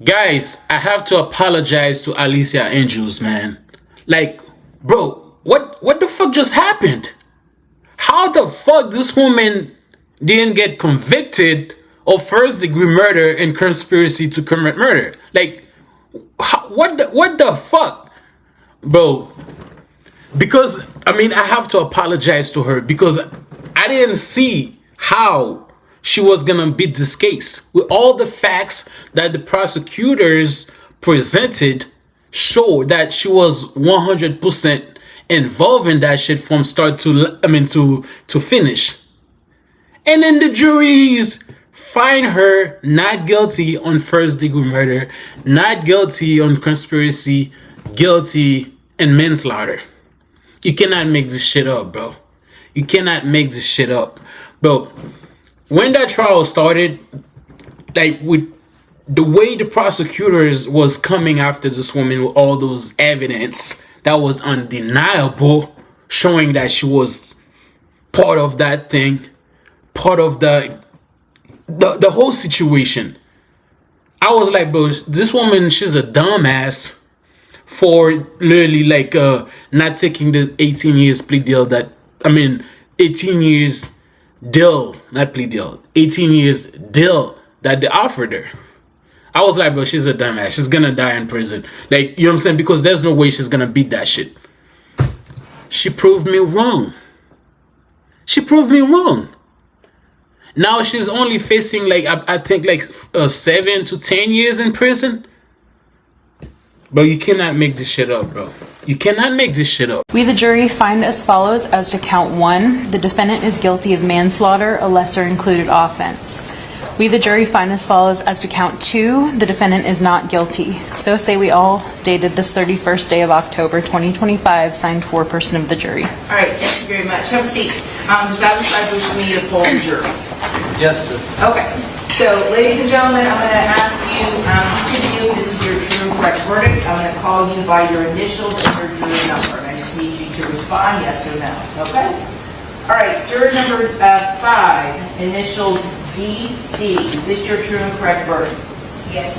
Guys, I have to apologize to Alicia Andrews, man. Like, bro, what the fuck just happened? How the fuck this woman didn't get convicted of first degree murder and conspiracy to commit murder? Like, what the fuck? Bro, because I mean I have to apologize to her because I didn't see how she was gonna beat this case with all the facts that the prosecutors presented show that she was 100% involved in that shit from start to finish. And then the juries find her not guilty on first degree murder, not guilty on conspiracy, guilty in manslaughter. You cannot make this shit up, bro. You cannot make this shit up. Bro, when that trial started, like with the way the prosecutors was coming after this woman with all those evidence that was undeniable, showing that she was part of that thing, part of the whole situation. I was like, bro, this woman, she's a dumbass for literally like not taking the 18 years plea deal 18 years deal, not plea deal, 18 years deal that they offered her. I was like, bro, she's a dumbass. She's gonna die in prison. Like, you know what I'm saying? Because there's no way she's gonna beat that shit. She proved me wrong. She proved me wrong. Now she's only facing like, I think like 7 to 10 years in prison. Bro, you cannot make this shit up, bro. You cannot make this shit up. We, the jury, find as follows as to count 1. The defendant is guilty of manslaughter, a lesser included offense. We, the jury, find as follows as to count 2. The defendant is not guilty. So say we all, dated this 31st day of October 2025, signed foreperson of the jury. All right, thank you very much. Have a seat. Satisfied with me to poll the jury? Yes, sir. Okay. So, ladies and gentlemen, I'm going to ask you, each of you, this is your true and correct verdict. I'm going to call you by your initials and your jury number. And I just need you to respond yes or no. Okay? All right, juror number 5, initials DC. Is this your true and correct verdict? Yes.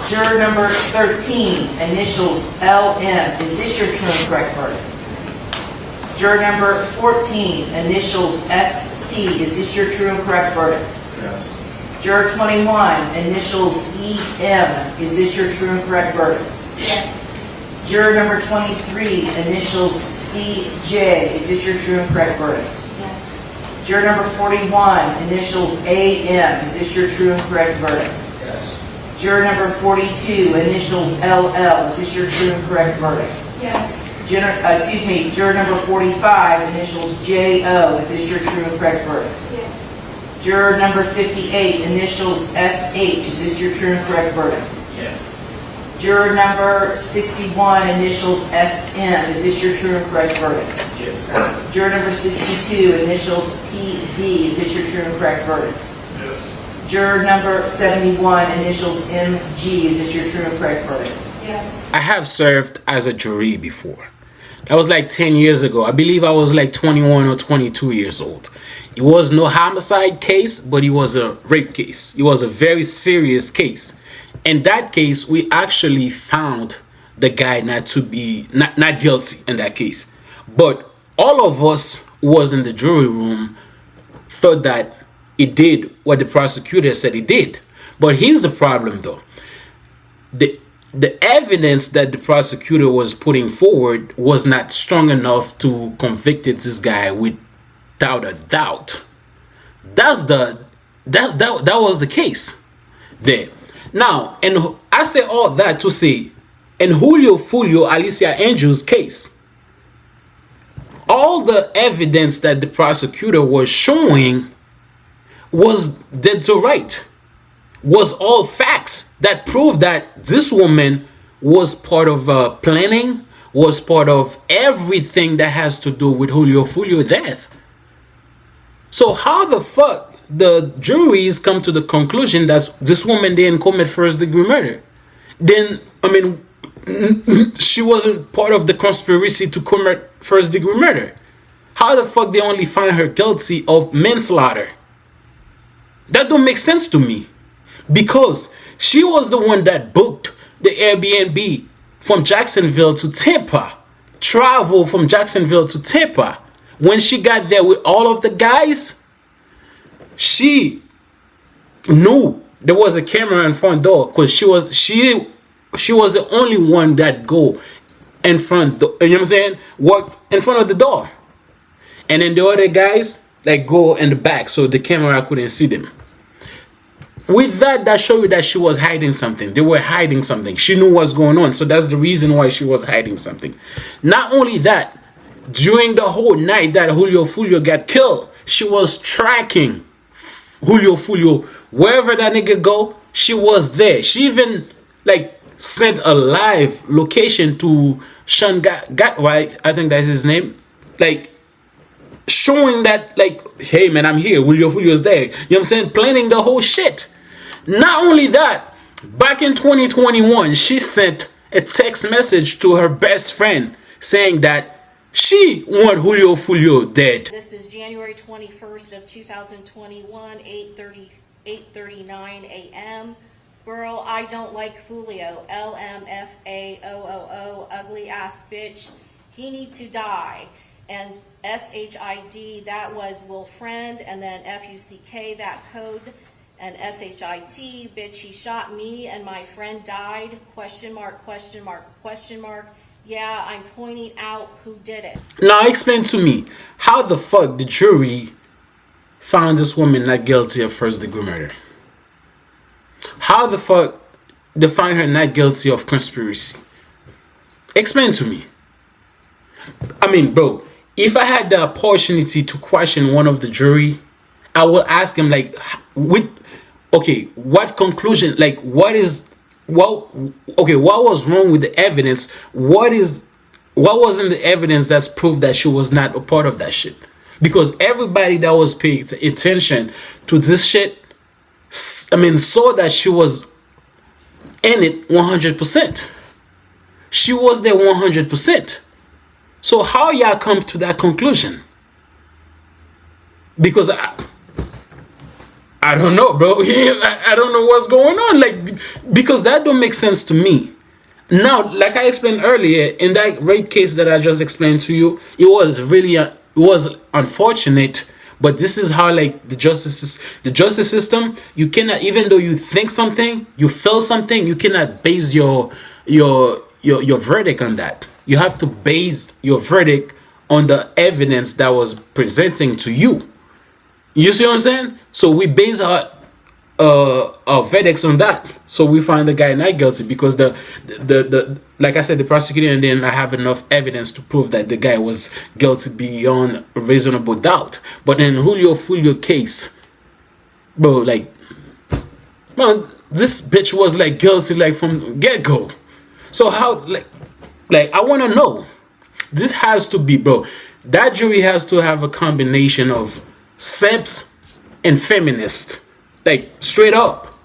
Juror number 13, initials LM. Is this your true and correct verdict? Juror number 14, initials SC. Is this your true and correct verdict? Yes. Juror 21, initials EM. Is this your true and correct verdict? Yes. Juror number 23, initials CJ. Is this your true and correct verdict? Yes. Juror number 41, initials AM. Is this your true and correct verdict? Yes. Juror number 42, initials LL. Is this your true and correct verdict? Yes. Juror number 45, initials JO. Is this your true and correct verdict? Yes. Juror number 58, initials SH. Is this your true and correct verdict? Yes. Juror number 61, initials SM. Is this your true and correct verdict? Yes. Juror number 62, initials PB. Is this your true and correct verdict? Yes. Juror number 71, initials MG. Is this your true and correct verdict? Yes. I have served as a jury before. That was like 10 years ago. I believe I was like 21 or 22 years old. It was no homicide case, but it was a rape case. It was a very serious case. In that case, we actually found the guy not guilty in that case. But all of us who was in the jury room thought that it did what the prosecutor said it did. But here's the problem though. The evidence that the prosecutor was putting forward was not strong enough to convict this guy without a doubt. That was the case there. Now, and I say all that to say, in Julio Alicia Andrews case, all the evidence that the prosecutor was showing was dead to right, was all facts that proved that this woman was part of planning, was part of everything that has to do with Julio death. So how the fuck the juries come to the conclusion that this woman didn't commit first degree murder? Then, she wasn't part of the conspiracy to commit first degree murder. How the fuck they only find her guilty of manslaughter? That don't make sense to me. Because She was the one that booked the Airbnb from Jacksonville to Tampa. Travel from Jacksonville to Tampa. When she got there with all of the guys, she knew there was a camera in front door because she was the only one that go in front. You know what I'm saying? Walked in front of the door, and then the other guys like go in the back so the camera couldn't see them. With that showed you that she was hiding something. They were hiding something. She knew what's going on, so that's the reason why she was hiding something. Not only that, during the whole night that Julio got killed, she was tracking Julio wherever that nigga go. She was there. She even like sent a live location to Sean Gatwright, I think that's his name, like showing that like, hey man, I'm here. Julio's there. You know what I'm saying? Planning the whole shit. Not only that, back in 2021, she sent a text message to her best friend saying that she want Julio dead. This is January 21st of 2021, 8:39 a.m. Girl, I don't like Foolio. LMFAOOO, ugly ass bitch. He need to die. And SHID, that was will friend, and then FUCK, that code, and SHIT, bitch, he shot me and my friend died, question mark, question mark, question mark. Yeah, I'm pointing out who did it. Now explain to me, how the fuck the jury found this woman not guilty of first-degree murder? How the fuck they find her not guilty of conspiracy? Explain to me. I mean, bro, if I had the opportunity to question one of the jury, I will ask him like, what conclusion, like what was wrong with the evidence? What was in the evidence that's proof that she was not a part of that shit? Because everybody that was paying attention to this shit, saw that she was in it 100%. She was there 100%. So how y'all come to that conclusion? Because I don't know, bro. I don't know what's going on. Like, because that don't make sense to me. Now, like I explained earlier, in that rape case that I just explained to you, it was unfortunate. But this is how, like, the justice system, you cannot, even though you think something, you feel something, you cannot base your verdict on that. You have to base your verdict on the evidence that was presenting to you. You see what I'm saying? So we base our verdicts on that. So we find the guy not guilty because the like I said, the prosecutor didn't have enough evidence to prove that the guy was guilty beyond reasonable doubt. But in Foolio case, bro, like, man, this bitch was like guilty like from get-go. So how, like I want to know. This has to be, bro. That jury has to have a combination of simps and feminists. Like, straight up.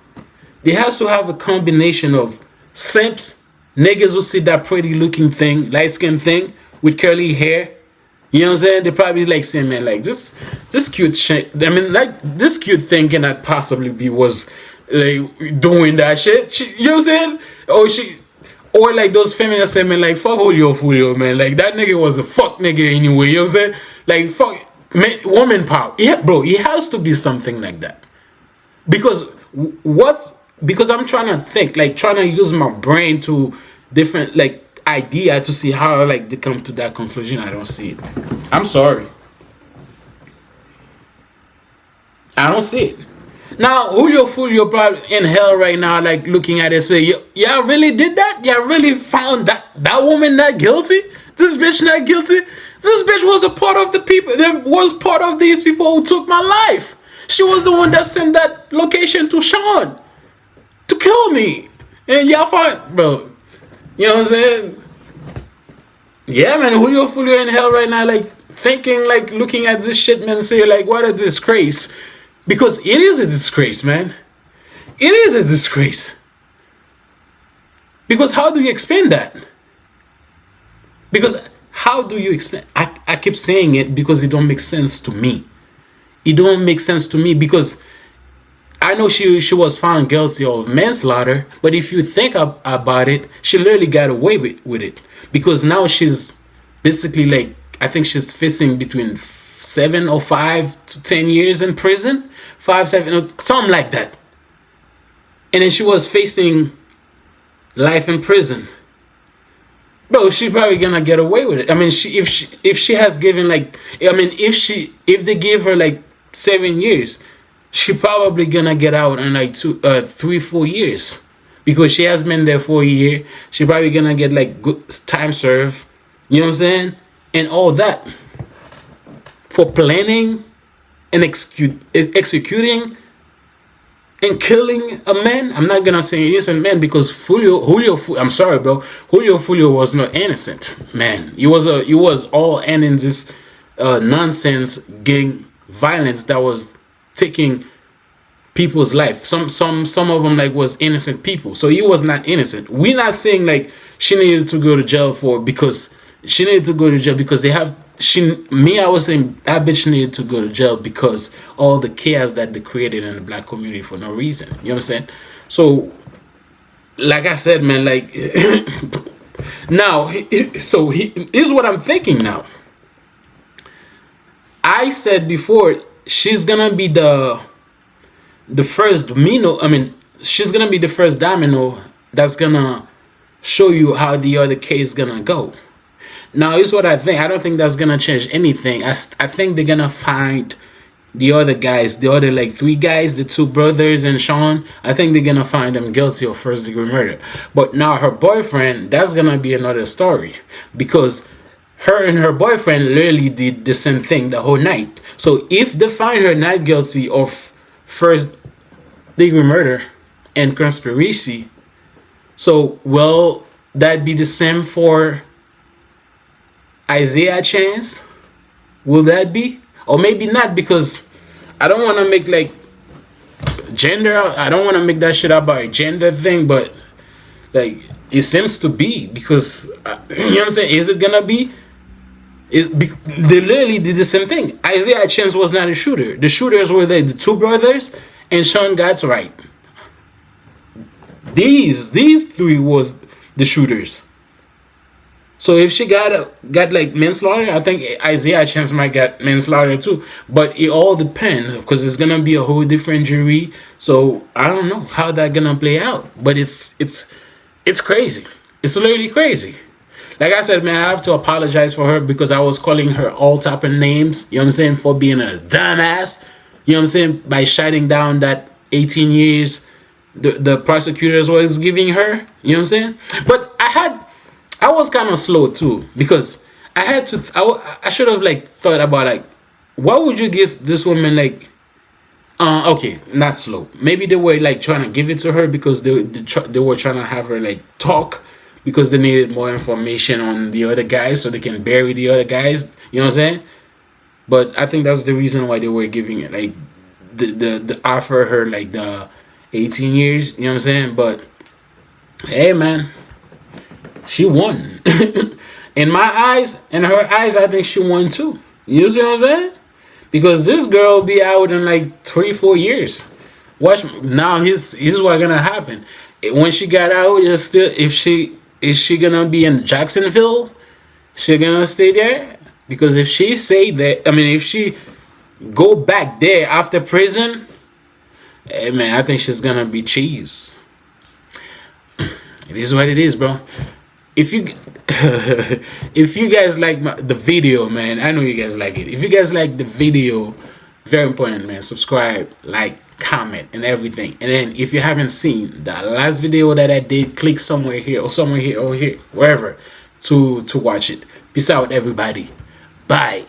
They has to have a combination of simps, niggas who see that pretty looking thing, light skin thing with curly hair. You know what I'm saying? They probably like saying, man, like this cute shit. I mean, like, this cute thing cannot possibly be was like doing that shit. You know what I'm saying? Or like those feminists say, man, like, fuck Foolio, man. Like, that nigga was a fuck nigga anyway. You know what I'm saying? Like, fuck, man, woman power. Yeah, bro, it has to be something like that. Because I'm trying to think, like, trying to use my brain to different, like, idea to see how, like, they come to that conclusion. I don't see it. I'm sorry. I don't see it. Now, Foolio probably in hell right now, like, looking at it, say, y'all really did that? Y'all really found that woman not guilty? This bitch not guilty? This bitch was a part of the people, was part of these people who took my life. She was the one that sent that location to Sean to kill me. And y'all find, bro, you know what I'm saying? Yeah, man, Foolio in hell right now, like, thinking, like, looking at this shit, man, say, like, what a disgrace. Because it is a disgrace, man. It is a disgrace. Because how do you explain that? Because how do you explain? I keep saying it because it don't make sense to me. It don't make sense to me because I know she was found guilty of manslaughter, but if you think about it, she literally got away with it, because now she's basically like, I think she's facing between 7 or 5 to 10 years in prison, 5, 7, or something like that. And then she was facing life in prison. Bro, she probably gonna get away with it. I mean, if she has given like, I mean, if they give her like 7 years, she probably gonna get out in like 3, 4 years, because she has been there for a year. She probably gonna get like good time served. You know what I'm saying? And all that for planning and executing and killing a man. I'm not gonna say innocent man, because Julio, I'm sorry, bro. Julio was not innocent, man. He was all in this nonsense gang violence that was taking people's life. Some of them like was innocent people, so he was not innocent. We're not saying like she needed to go to jail because she needed to go to jail because they have. I was saying that bitch needed to go to jail because all the chaos that they created in the black community for no reason. You know what I'm saying? So, like I said, man, like now, so here's what I'm thinking now. I said before, she's gonna be the first domino. I mean, she's gonna be the first domino that's gonna show you how the other case is gonna go. Now, here's what I think. I don't think that's gonna change anything. I think they're gonna find the other guys, the other like 3 guys, the 2 brothers and Sean. I think they're gonna find them guilty of first-degree murder. But now her boyfriend, that's gonna be another story, because her and her boyfriend literally did the same thing the whole night. So if they find her not guilty of first-degree murder and conspiracy, so will that be the same for Isaiah Chance? Will that be? Or maybe not, because I don't want to make like gender, I don't want to make that shit about a gender thing, but like it seems to be, because you know what I'm saying? Is it gonna be? They literally did the same thing. Isaiah Chance was not a shooter. The shooters were the 2 brothers and Sean Gat's right. These 3 was the shooters. So if she got like manslaughter, I think Isaiah Chance might get manslaughter too. But it all depends, because it's gonna be a whole different jury. So I don't know how that gonna play out. But it's crazy. It's literally crazy. Like I said, man, I have to apologize for her, because I was calling her all type of names. You know what I'm saying? For being a dumbass. You know what I'm saying? By shutting down that 18 years the prosecutors was giving her. You know what I'm saying? But I was kind of slow too, because I should have like thought about like, what would you give this woman like? Okay, not slow. Maybe they were like trying to give it to her because they were trying to have her like talk, because they needed more information on the other guys so they can bury the other guys. You know what I'm saying? But I think that's the reason why they were giving it like the offer her like the 18 years. You know what I'm saying? But hey, man. She won. In my eyes, in her eyes, I think she won too. You see what I'm saying? Because this girl will be out in like 3, 4 years. Watch now. Here's what's gonna happen. When she got out, is she gonna be in Jacksonville? She gonna stay there? Because if she say that, I mean, if she go back there after prison, hey man, I think she's gonna be cheese. It is what it is, bro. If you guys like the video, man, I know you guys like it. If you guys like the video, very important, man, subscribe, like, comment, and everything. And then if you haven't seen the last video that I did, click somewhere here or somewhere here or here, wherever, to watch it. Peace out, everybody. Bye.